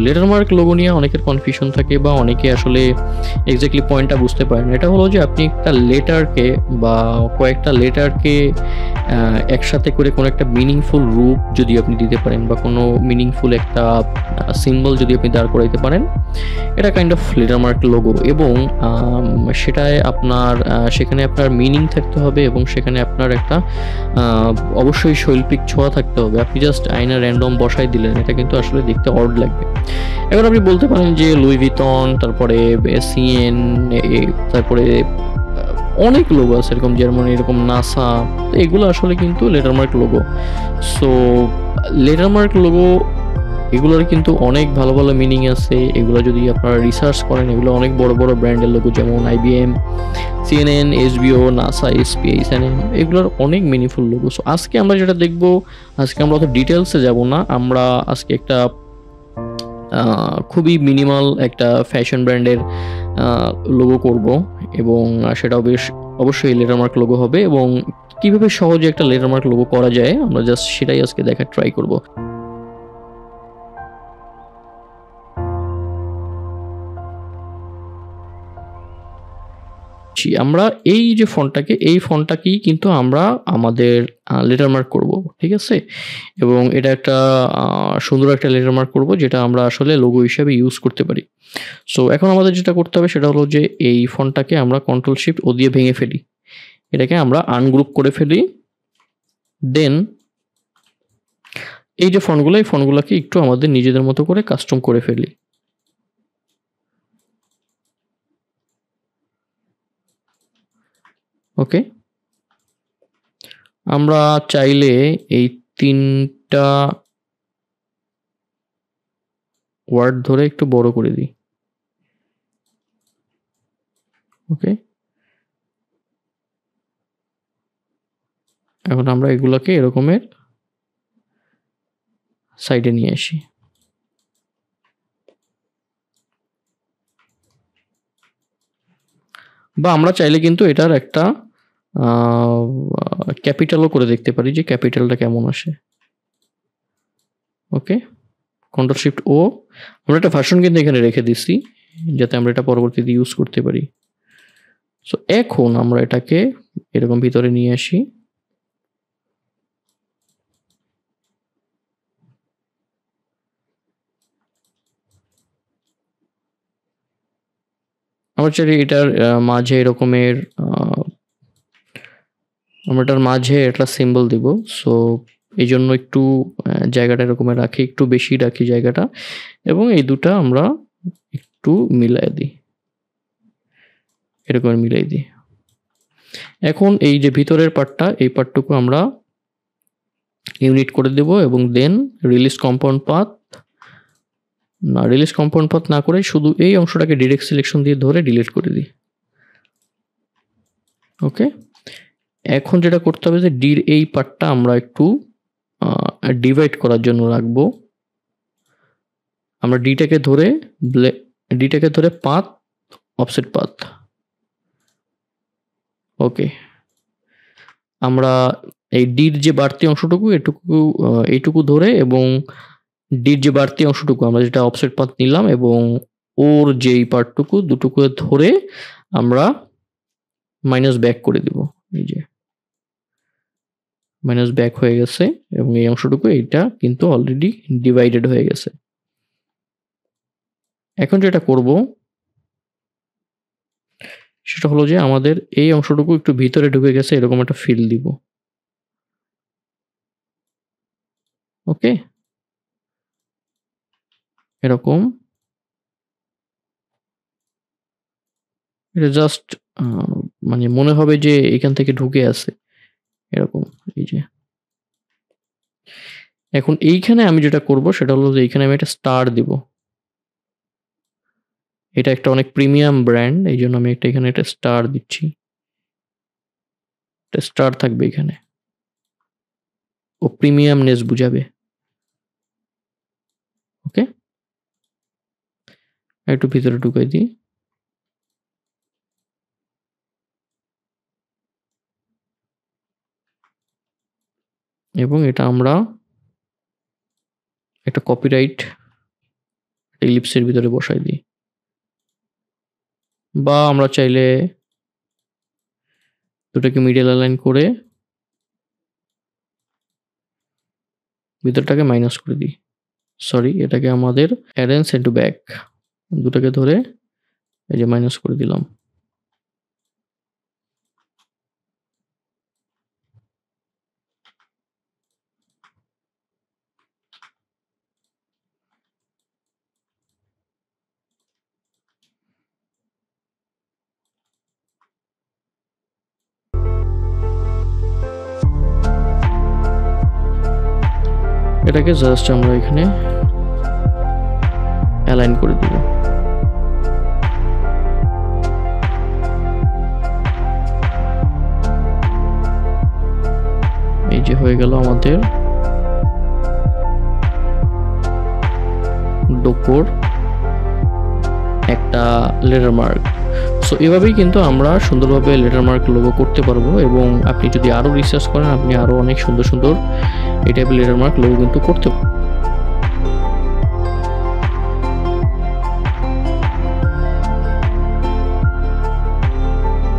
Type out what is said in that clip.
লেটারমার্ক logo নিয়ে অনেকের confusion থাকে বা অনেকে আসলে এক্স্যাক্টলি পয়েন্টটা বুঝতে পারেন। এটা হলো যে আপনি একটা লেটারকে বা কয়েকটা লেটারকে একসাথে করে কোনো একটা মিনিংফুল রূপ যদি আপনি দিতে পারেন বা কোনো মিনিংফুল একটা সিম্বল যদি আপনি দাঁড় করাইতে পারেন, এটা কাইন্ড অফ লেটারমার্ক লোগো। এবং সেটায় আপনার সেখানে আপনার মিনিং থাকতে হবে এবং সেখানে আপনার একটা অবশ্যই শৈল্পিক ছোঁয়া থাকতে হবে। আপনি জাস্ট আইনা র্যান্ডম বসাই দিলেন, এটা কিন্তু আসলে দেখতে অড লাগবে। এখন আপনি বলতে পারেন যে লুই ভিতন, তারপরে সিএন, তারপরে অনেক লোগো আছে এরকম, যেমন এরকম নাসা। এগুলো আসলে কিন্তু লেটারমার্ক লোগো। সো লেটারমার্ক লোগো এগুলোর কিন্তু অনেক ভালো ভালো মিনিং আছে। এগুলো যদি আপনারা রিসার্চ করেন, এগুলো অনেক বড় বড় ব্র্যান্ডের লোগো, যেমন আইবিএম, সিএনএন, এসবিও, নাসা, এসপিএস, এগুলোর অনেক মিনিংফুল লোগো। সো আজকে আমরা যেটা দেখবো, আজকে আমরা অত ডিটেলসে যাব না। আমরা আজকে একটা খুবই মিনিমাল একটা ফ্যাশন ব্র্যান্ডের লোগো করব এবং সেটাও বেশ অবশ্যই লেটারমার্ক লোগো হবে। এবং কিভাবে সহজে একটা লেটারমার্ক লোগো করা যায় আমরা জাস্ট সেটাই আজকে দেখার ট্রাই করব। আমরা এই যে ফন্টটাকেই কিন্তু আমরা আমাদের লেটারমার্ক করব, ঠিক আছে? এবং এটা একটা সুন্দর একটা লেটারমার্ক করব, যেটা আমরা আসলে লোগো হিসেবে ইউজ করতে পারি। সো এখন আমাদের যেটা করতে হবে সেটা হলো যে এই ফন্টটাকে আমরা কন্ট্রোল শিফট ও দিয়ে ভেঙে ফেলি, এটাকে আমরা আনগ্রুপ করে ফেলি। দেন এই যে এই ফন্টগুলোকে একটু আমাদের নিজেদের মতো করে কাস্টম করে ফেলি। ওকে, আমরা চাইলে এই 3টা ওয়ার্ড ধরে একটু বড় করে দিই। ওকে, এখন আমরা এগুলাকে এরকমের সাইডে নিয়ে আসি। বা আমরা চাইলে কিন্তু এটার একটা ক্যাপিটালও করে দেখতে পারি যে ক্যাপিটালটা কেমন আসে। ওকে, কন্ট্রোল শিফট ও, আমরা একটা ভার্সন কিন্তু এখানে রেখে দিচ্ছি যাতে আমরা এটা পরবর্তীতে ইউজ করতে পারি। সো এখন আমরা এটাকে এরকম ভিতরে নিয়ে আসি। আমরা চাইলে এটার মাঝে এরকমের আমরা এটার মাঝে একটা সিম্বল দিব। সো এই জন্য একটু জায়গাটা এরকমের রাখি, একটু বেশি রাখি জায়গাটা, এবং এই দুটা আমরা একটু মিলাই দিই, এরকম মিলাই দিই। এখন এই যে ভিতরের পার্টটা, এই পার্টটুকু আমরা ইউনিট করে দেব এবং দেন রিলিজ কম্পাউন্ড পাথ না করে শুধু এই অংশটাকে ডিরেক্ট সিলেকশন দিয়ে ধরে ডিলিট করে দিই। ওকে, এখন যেটা করতে হবে যে ডির এই পার্টটা আমরা একটু ডিভাইড করার জন্য রাখবো। আমরা ডিটাকে ধরে পাথ, অফসেট পাথ। ওকে, আমরা এই ডির যে বাড়তি অংশটুকু এইটুকু ধরে এবং ডির যে বাড়তি অংশটুকু আমরা যেটা অফসেট পাথ নিলাম এবং ওর যেই পার্টটুকু দুটুকু ধরে আমরা মাইনাস ব্যাক করে দিব। এই যে মাইনাস ব্যাক হয়ে গেছে এবং এই অংশটুকু এইটা কিন্তু অলরেডি ডিভাইডেড হয়ে গেছে। এখন যেটা করব সেটা হলো যে আমাদের এই অংশটুকু একটু ভিতরে ঢুকে গেছে এরকম একটা ফিল দিব। ওকে, এরকম এটা জাস্ট মানে মনে হবে যে এখান থেকে ঢুকে আছে এরকম। এই যে এখন এইখানে আমি যেটা করব সেটা হলো যে এইখানে আমি একটা স্টার দিব। এটা একটা অনেক প্রিমিয়াম ব্র্যান্ড, এই জন্য আমি এখানে একটা স্টার দিচ্ছি। একটা স্টার থাকবে এখানে, ও প্রিমিয়ামনেস বুঝাবে। ওকে, একটু ভিতরে ঢুকাই দিই। এবং এটা আমরা একটা কপিরাইট ইলিপসের ভিতরে বসাই দিই, বা আমরা চাইলে দুটাকে মিডল অ্যালাইন করে ভিতরটাকে মাইনাস করে দিই। সরি, এটাকে আমাদের অ্যারেঞ্জ ইনটু ব্যাক, দুটাকে ধরে এই যে মাইনাস করে দিলাম। এটাকে জাস্ট আমরা এখানে অ্যালাইন করে দিব। এই যে হয়ে গেল আমাদের ডোকোর একটা লেটার মার্ক। সো এভাবেই কিন্তু আমরা সুন্দরভাবে লেটার মার্ক লোগো করতে পারবো, এবং আপনি যদি আরো রিসার্চ করেন আপনি আরো অনেক সুন্দর সুন্দর এই টাইপের লেটার মার্ক লোগো কিন্তু করতে পারবেন।